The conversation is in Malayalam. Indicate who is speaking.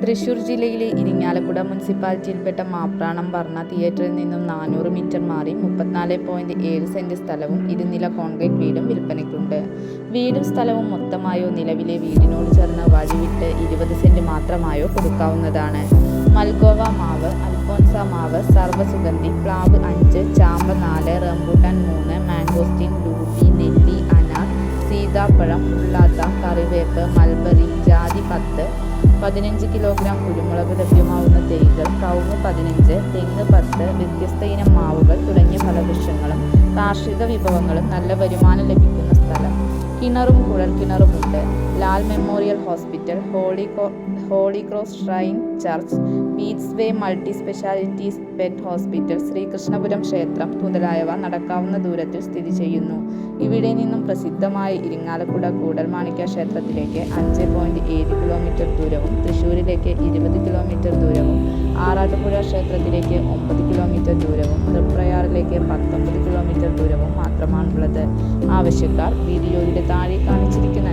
Speaker 1: തൃശൂർ ജില്ലയിലെ ഇരിങ്ങാലക്കുട മുനിസിപ്പാലിറ്റിയിൽപ്പെട്ട മാപ്രാണം വർണ്ണ തിയേറ്ററിൽ നിന്നും 400 മീറ്റർ മാറി 34.7 സെന്റ് സ്ഥലവും ഇരുനില കോൺക്രീറ്റ് വീടും വിൽപ്പനയ്ക്കുണ്ട്. വീടും സ്ഥലവും മൊത്തമായോ നിലവിലെ വീടിനോട് ചേർന്ന് വഴിവിട്ട് 20 സെന്റ് മാത്രമായോ കൊടുക്കാവുന്നതാണ്. മൽഗോവ മാവ്, അൽഫോൻസ മാവ്, സർവ്വസുഗന്ധി, പ്ലാവ് 5, ചാമ്പ 4, റംബൂട്ടാൻ 3, മാംഗോസ്റ്റീൻ, ലൂബി, നെല്ലി, അനാർ, സീതാപ്പഴം, മുള്ളാത്ത, കറിവേപ്പ്, മൽബറി, ജാതി 10, 15 കിലോഗ്രാം കുരുമുളക് ലഭ്യമാവുന്ന തൈകൾ, കവുങ്ങ് 15, തെങ്ങ് 10, വ്യത്യസ്ത ഇനം മാവുകൾ തുടങ്ങിയ ഫലവൃക്ഷങ്ങളും കാർഷിക വിഭവങ്ങളും നല്ല വരുമാനം ലഭിക്കുന്ന സ്ഥലം. കിണറും കുഴൽക്കിണറുമുണ്ട്. Lal memorial hospital, holy cross shrine church, pets way multi specialities pet hospital, Sreekrishnapuram ക്ഷേത്രം മുതലായവ നടക്കാവുന്ന ദൂരത്തിൽ സ്ഥിതി ചെയ്യുന്നു. ഇവിടെ നിന്നും പ്രസിദ്ധമായ ഇരിങ്ങാലക്കുട കൂടൽമാണിക്യ ക്ഷേത്രത്തിലേക്ക് 5.7 കിലോമീറ്റർ ദൂരവും, തൃശ്ശൂരിലേക്ക് 20 കിലോമീറ്റർ ദൂരവും, ആറാട്ടുപുഴ ക്ഷേത്രത്തിലേക്ക് 9 കിലോമീറ്റർ ദൂരവും, തൃപ്രയാറിലേക്ക് 19 കിലോമീറ്റർ ദൂരവും മാത്രമാണുള്ളത്. ആവശ്യക്കാർ വീഡിയോയുടെ താഴെ കാണിച്ചിരിക്കുന്ന